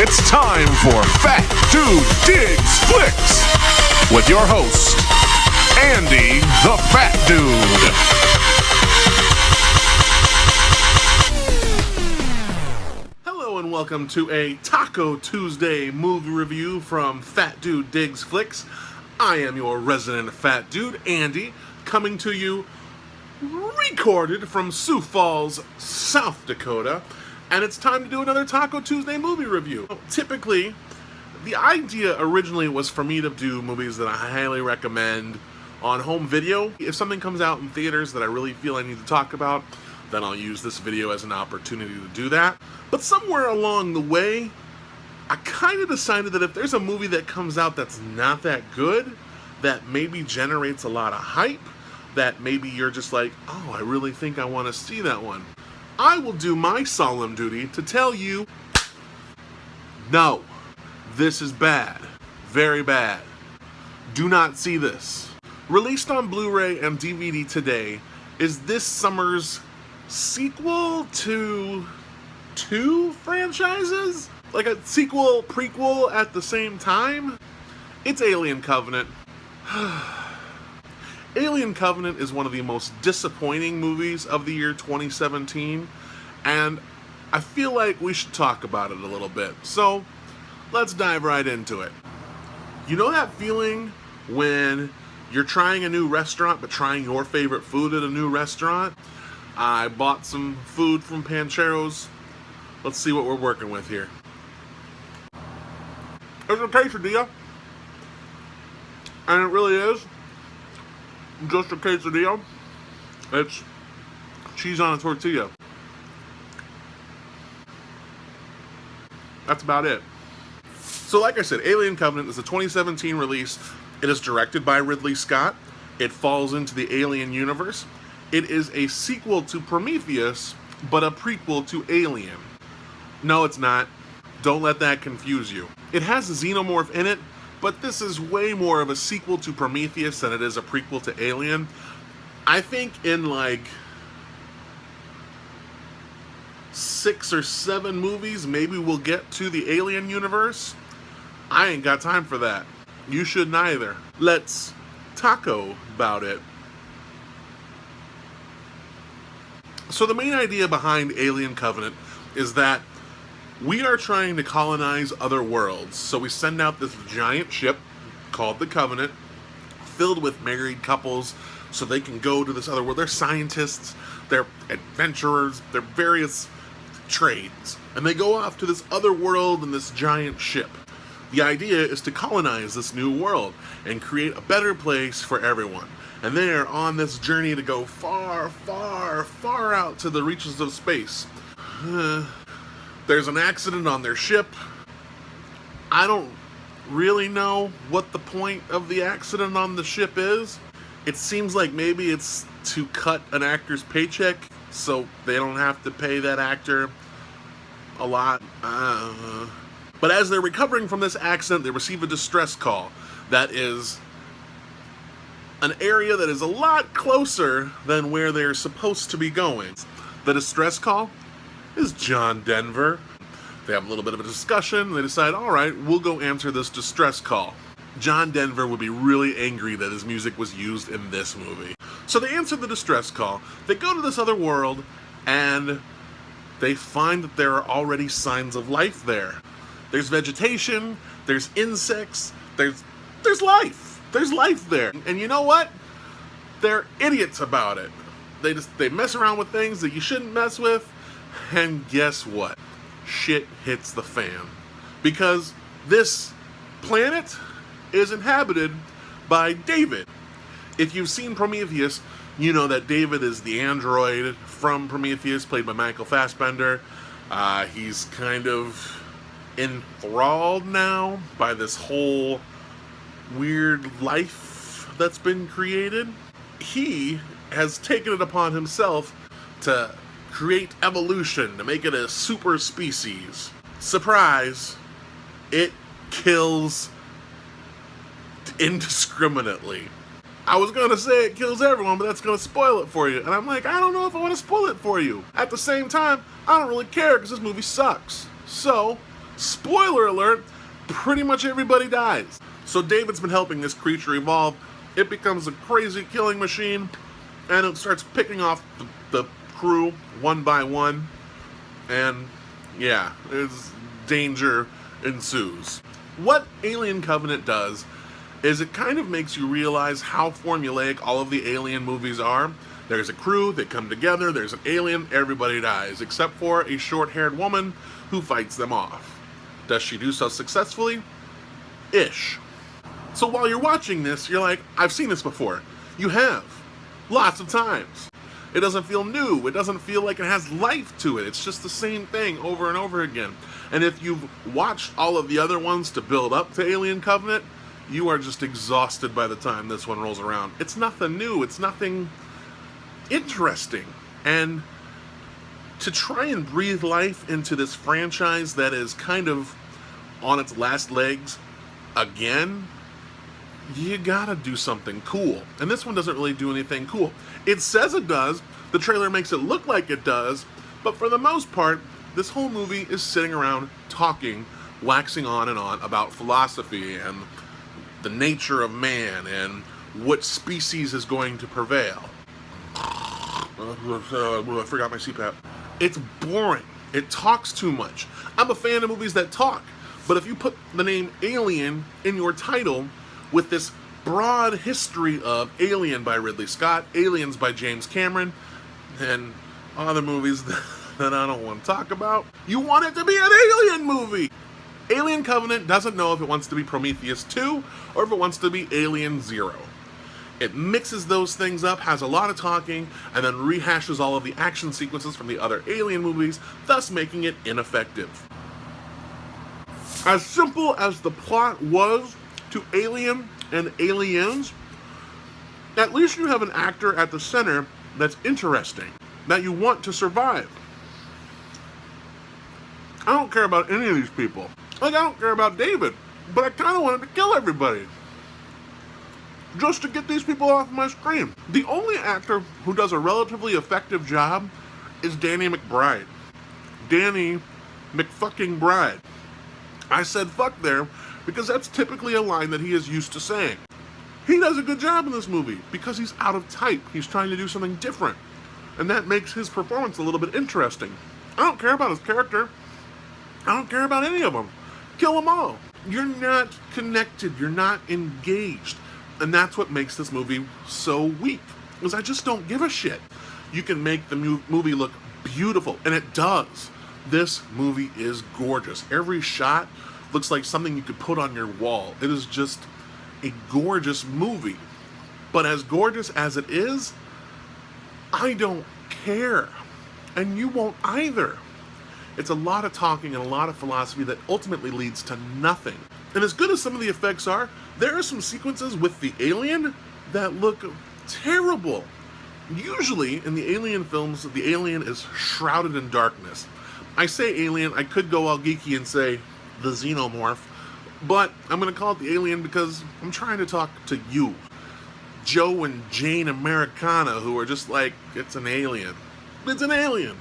It's time for Fat Dude Digs Flicks with your host, Andy the Fat Dude. Hello and welcome to a Taco Tuesday movie review from Fat Dude Digs Flicks. I am your resident Fat Dude, Andy, coming to you recorded from Sioux Falls, South Dakota. And it's time to do another Taco Tuesday movie review. Typically, the idea originally was for me to do movies that I highly recommend on home video. If something comes out in theaters that I really feel I need to talk about, then I'll use this video as an opportunity to do that. But somewhere along the way, I kind of decided that if there's a movie that comes out that's not that good, that maybe generates a lot of hype, that maybe you're just like, oh, I really think I want to see that one, I will do my solemn duty to tell you, no, this is bad, very bad. Do not see this. Released on Blu-ray and DVD today is this summer's sequel to two franchises? Like a sequel, prequel at the same time? It's Alien Covenant. Alien Covenant is one of the most disappointing movies of the year 2017, and I feel like we should talk about it a little bit. So, let's dive right into it. You know that feeling when you're trying a new restaurant, but trying your favorite food at a new restaurant? I bought some food from Pancheros. Let's see what we're working with here. It's a quesadilla, and it really is just a quesadilla. It's cheese on a tortilla. That's about it. So like I said, Alien Covenant is a 2017 release. It is directed by Ridley Scott. It falls into the Alien universe. It is a sequel to Prometheus, but a prequel to Alien. No, it's not. Don't let that confuse you. It has a xenomorph in it, but this is way more of a sequel to Prometheus than it is a prequel to Alien. I think in like 6 or 7 movies, maybe we'll get to the Alien universe. I ain't got time for that. You shouldn't either. Let's taco about it. So the main idea behind Alien Covenant is that we are trying to colonize other worlds. So we send out this giant ship called the Covenant, filled with married couples, so they can go to this other world. They're scientists, they're adventurers, they're various trades. And they go off to this other world in this giant ship. The idea is to colonize this new world and create a better place for everyone. And they are on this journey to go far, far, far out to the reaches of space. There's an accident on their ship. I don't really know what the point of the accident on the ship is. It seems like maybe it's to cut an actor's paycheck so they don't have to pay that actor a lot. But as they're recovering from this accident, they receive a distress call that is an area that is a lot closer than where they're supposed to be going. The distress call is John Denver. They have a little bit of a discussion. They decide, all right, we'll go answer this distress call. John Denver would be really angry that his music was used in this movie. So they answer the distress call. They go to this other world, and they find that there are already signs of life there. There's vegetation, there's insects, there's life. There's life there. And you know what? They're idiots about it. They mess around with things that you shouldn't mess with. And guess what? Shit hits the fan. Because this planet is inhabited by David. If you've seen Prometheus, you know that David is the android from Prometheus, played by Michael Fassbender. He's kind of enthralled now by this whole weird life that's been created. He has taken it upon himself to create evolution, to make it a super species. Surprise, it kills indiscriminately. I was going to say it kills everyone, but that's going to spoil it for you. And I'm like, I don't know if I want to spoil it for you. At the same time, I don't really care because this movie sucks. So, Spoiler alert, pretty much everybody dies. So David's been helping this creature evolve. It becomes a crazy killing machine, and it starts picking off the crew one by one. And yeah, danger ensues. What Alien Covenant does is it kind of makes you realize how formulaic all of the Alien movies are. There's a crew, they come together, there's an alien, everybody dies, except for a short-haired woman who fights them off. Does she do so successfully? Ish. So while you're watching this, you're like, I've seen this before. You have. Lots of times. It doesn't feel new. It doesn't feel like it has life to it. It's just the same thing over and over again. And if you've watched all of the other ones to build up to Alien Covenant, you are just exhausted by the time this one rolls around. It's nothing new. It's nothing interesting. And to try and breathe life into this franchise that is kind of on its last legs again, you gotta do something cool. And this one doesn't really do anything cool. It says it does, the trailer makes it look like it does, but for the most part, this whole movie is sitting around talking, waxing on and on about philosophy and the nature of man and what species is going to prevail. I forgot my CPAP. It's boring. It talks too much. I'm a fan of movies that talk, but if you put the name Alien in your title with this broad history of Alien by Ridley Scott, Aliens by James Cameron, and other movies that I don't want to talk about, you want it to be an Alien movie! Alien Covenant doesn't know if it wants to be Prometheus 2 or if it wants to be Alien 0. It mixes those things up, has a lot of talking, and then rehashes all of the action sequences from the other Alien movies, thus making it ineffective. As simple as the plot was to Alien and Aliens, at least you have an actor at the center that's interesting, that you want to survive. I don't care about any of these people. Like, I don't care about David, but I kind of wanted to kill everybody just to get these people off my screen. The only actor who does a relatively effective job is Danny McBride. Danny McFucking Bride. I said fuck there because that's typically a line that he is used to saying. He does a good job in this movie because he's out of type. He's trying to do something different, and that makes his performance a little bit interesting. I don't care about his character. I don't care about any of them. Kill them all. You're not connected. You're not engaged. And that's what makes this movie so weak, is I just don't give a shit. You can make the movie look beautiful, and it does. This movie is gorgeous. Every shot looks like something you could put on your wall. It is just a gorgeous movie. But as gorgeous as it is, I don't care. And you won't either. It's a lot of talking and a lot of philosophy that ultimately leads to nothing. And as good as some of the effects are, there are some sequences with the alien that look terrible. Usually, in the Alien films, the alien is shrouded in darkness. I say alien, I could go all geeky and say the xenomorph, but I'm going to call it the alien because I'm trying to talk to you, Joe and Jane Americana, who are just like, it's an alien. It's an alien.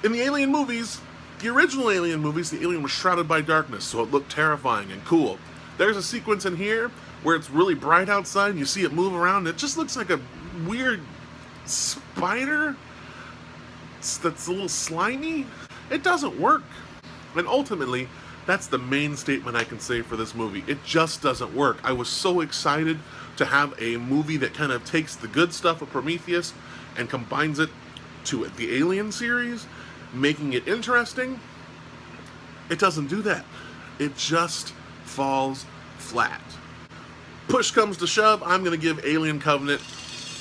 In the Alien movies, the original Alien movies, the alien was shrouded by darkness, so it looked terrifying and cool. There's a sequence in here where it's really bright outside and you see it move around, and it just looks like a weird spider that's a little slimy. It doesn't work. And ultimately, that's the main statement I can say for this movie. It just doesn't work. I was so excited to have a movie that kind of takes the good stuff of Prometheus and combines it to the Alien series, making it interesting. It doesn't do that. It just falls flat. Push comes to shove, I'm going to give Alien Covenant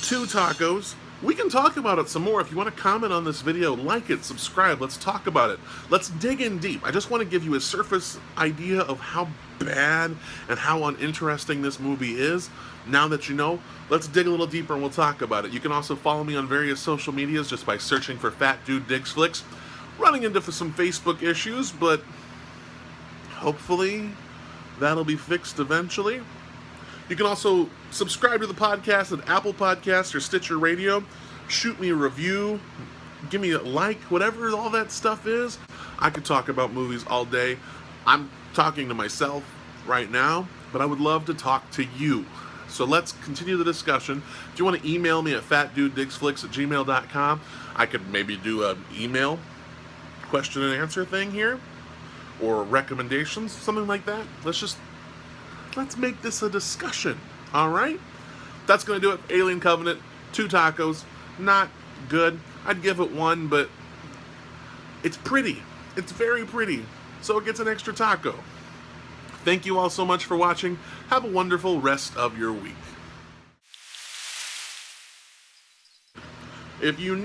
2 tacos. We can talk about it some more. If you want to comment on this video, like it, subscribe, let's talk about it. Let's dig in deep. I just want to give you a surface idea of how bad and how uninteresting this movie is. Now that you know, let's dig a little deeper and we'll talk about it. You can also follow me on various social medias just by searching for Fat Dude Digs Flicks. Running into some Facebook issues, but hopefully that'll be fixed eventually. You can also subscribe to the podcast at Apple Podcasts or Stitcher Radio. Shoot me a review. Give me a like, whatever all that stuff is. I could talk about movies all day. I'm talking to myself right now, but I would love to talk to you. So let's continue the discussion. If you want to email me at fatdudedigsflicks@gmail.com, I could maybe do an email question and answer thing here, or recommendations, something like that. Let's make this a discussion. All right? That's going to do it. Alien Covenant, 2 tacos. Not good. I'd give it 1, but it's pretty. It's very pretty. So it gets an extra taco. Thank you all so much for watching. Have a wonderful rest of your week. If you've